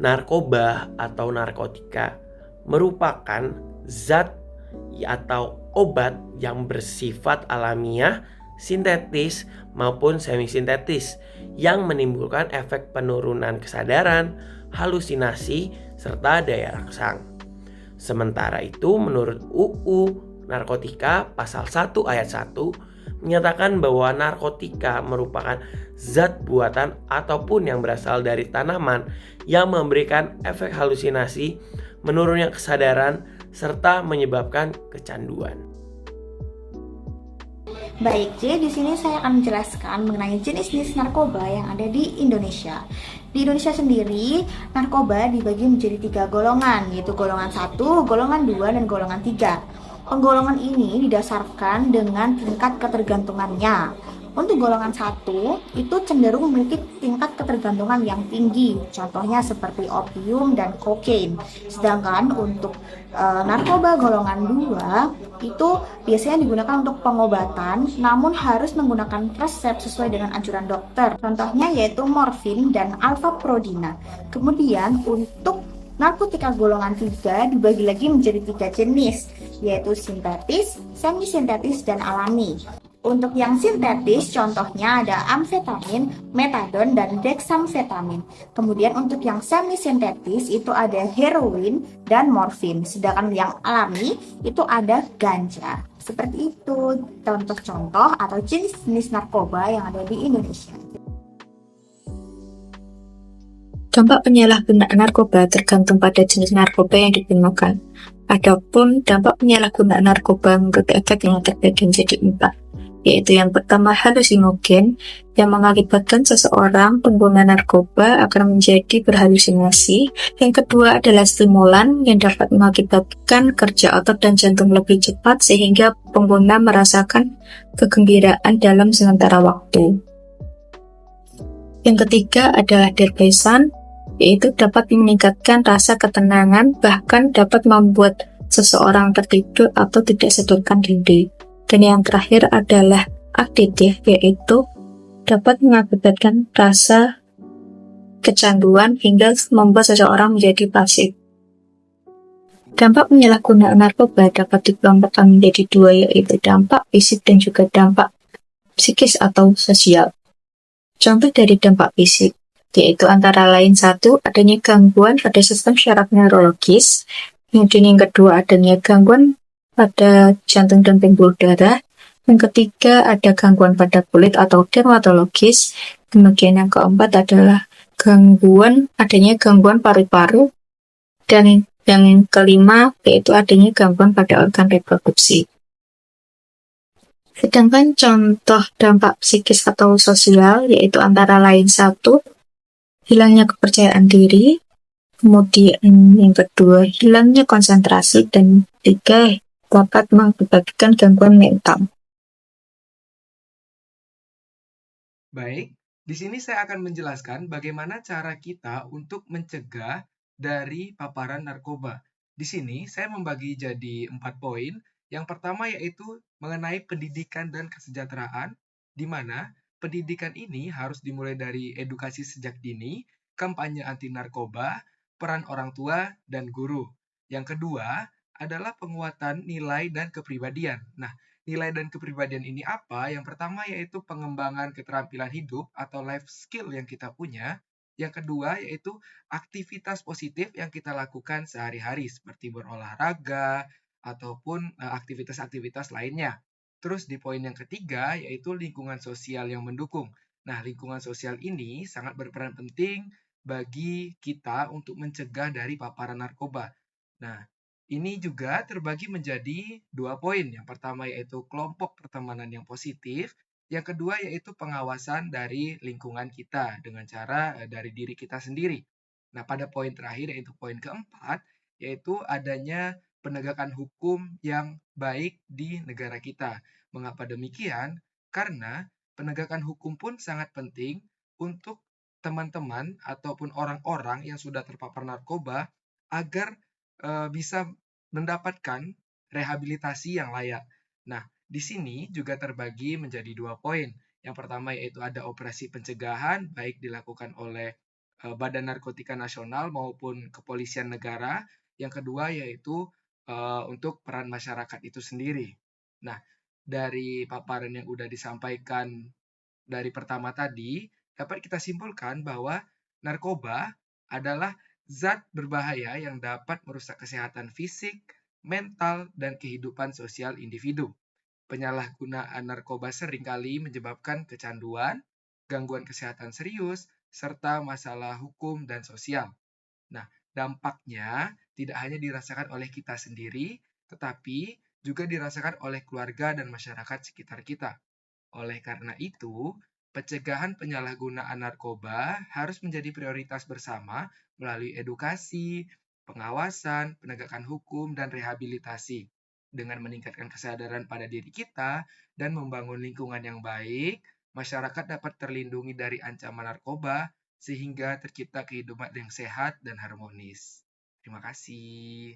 Narkoba atau narkotika merupakan zat atau obat yang bersifat alamiah, sintetis maupun semisintetis yang menimbulkan efek penurunan kesadaran, halusinasi, serta daya rangsang. Sementara itu, menurut UU Narkotika pasal 1 ayat 1 menyatakan bahwa narkotika merupakan zat buatan ataupun yang berasal dari tanaman yang memberikan efek halusinasi, menurunnya kesadaran, serta menyebabkan kecanduan. Baik, jadi di sini saya akan menjelaskan mengenai jenis-jenis narkoba yang ada di Indonesia. Di Indonesia sendiri, narkoba dibagi menjadi 3 golongan, yaitu golongan 1, golongan 2, dan golongan 3. Penggolongan ini didasarkan dengan tingkat ketergantungannya. Untuk golongan 1, itu cenderung memiliki tingkat ketergantungan yang tinggi, contohnya seperti opium dan kokain. Sedangkan untuk narkoba golongan 2 itu biasanya digunakan untuk pengobatan, namun harus menggunakan resep sesuai dengan anjuran dokter. Contohnya yaitu morfin dan alfaprodina. Kemudian untuk narkotika golongan 3 dibagi lagi menjadi 3 jenis, yaitu sintetis, semisintetis, dan alami. Untuk yang sintetis, contohnya ada amfetamin, metadon, dan dexamfetamin. Kemudian untuk yang semi-sintetis itu ada heroin dan morfin. Sedangkan yang alami itu ada ganja. Seperti itu contoh-contoh atau jenis-jenis narkoba yang ada di Indonesia. Dampak penyalahgunaan narkoba tergantung pada jenis narkoba yang digunakan. Adapun dampak penyalahgunaan narkoba menurut efek yang terbagi menjadi 4, yaitu yang pertama halusinogen, yang mengakibatkan seseorang pengguna narkoba akan menjadi berhalusinasi. Yang kedua adalah stimulan, yang dapat mengakibatkan kerja otot dan jantung lebih cepat sehingga pengguna merasakan kegembiraan dalam sementara waktu. Yang ketiga adalah derpesan, yaitu dapat meningkatkan rasa ketenangan, bahkan dapat membuat seseorang tertidur atau tidak sadarkan diri. Dan yang terakhir adalah aditif, yaitu dapat mengakibatkan rasa kecanduan hingga membuat seseorang menjadi pasif. Dampak penyalahgunaan narkoba dapat dikelompokkan menjadi 2, yaitu dampak fisik dan juga dampak psikis atau sosial. Contoh dari dampak fisik yaitu antara lain 1, adanya gangguan pada sistem syaraf neurologis, kemudian yang kedua adanya gangguan pada jantung dan pembuluh darah, yang ketiga ada gangguan pada kulit atau dermatologis, kemudian yang keempat adalah adanya gangguan paru-paru, dan yang kelima yaitu adanya gangguan pada organ reproduksi. Sedangkan contoh dampak psikis atau sosial yaitu antara lain 1, hilangnya kepercayaan diri, kemudian yang kedua hilangnya konsentrasi, dan 3 dapat mengakibatkan gangguan mental. Baik, di sini saya akan menjelaskan bagaimana cara kita untuk mencegah dari paparan narkoba. Di sini saya membagi jadi 4 poin. Yang pertama yaitu mengenai pendidikan dan kesejahteraan, di mana pendidikan ini harus dimulai dari edukasi sejak dini, kampanye anti narkoba, peran orang tua, dan guru. Yang kedua adalah penguatan nilai dan kepribadian. Nah, nilai dan kepribadian ini apa? Yang pertama yaitu pengembangan keterampilan hidup atau life skill yang kita punya. Yang kedua yaitu aktivitas positif yang kita lakukan sehari-hari seperti berolahraga ataupun aktivitas-aktivitas lainnya. Terus di poin yang ketiga yaitu lingkungan sosial yang mendukung. Nah, lingkungan sosial ini sangat berperan penting bagi kita untuk mencegah dari paparan narkoba. Nah, ini juga terbagi menjadi 2 poin. Yang pertama yaitu kelompok pertemanan yang positif, yang kedua yaitu pengawasan dari lingkungan kita dengan cara dari diri kita sendiri. Nah, pada poin terakhir yaitu poin keempat, yaitu adanya penegakan hukum yang baik di negara kita. Mengapa demikian? Karena penegakan hukum pun sangat penting untuk teman-teman ataupun orang-orang yang sudah terpapar narkoba agar bisa mendapatkan rehabilitasi yang layak. Nah, di sini juga terbagi menjadi 2 poin. Yang pertama yaitu ada operasi pencegahan, baik dilakukan oleh Badan Narkotika Nasional maupun Kepolisian Negara. Yang kedua yaitu untuk peran masyarakat itu sendiri. Nah, dari paparan yang udah disampaikan dari pertama tadi, dapat kita simpulkan bahwa narkoba adalah zat berbahaya yang dapat merusak kesehatan fisik, mental, dan kehidupan sosial individu. Penyalahgunaan narkoba seringkali menyebabkan kecanduan, gangguan kesehatan serius, serta masalah hukum dan sosial. Nah, dampaknya tidak hanya dirasakan oleh kita sendiri, tetapi juga dirasakan oleh keluarga dan masyarakat sekitar kita. Oleh karena itu, pencegahan penyalahgunaan narkoba harus menjadi prioritas bersama melalui edukasi, pengawasan, penegakan hukum, dan rehabilitasi. Dengan meningkatkan kesadaran pada diri kita dan membangun lingkungan yang baik, masyarakat dapat terlindungi dari ancaman narkoba sehingga tercipta kehidupan yang sehat dan harmonis. Terima kasih.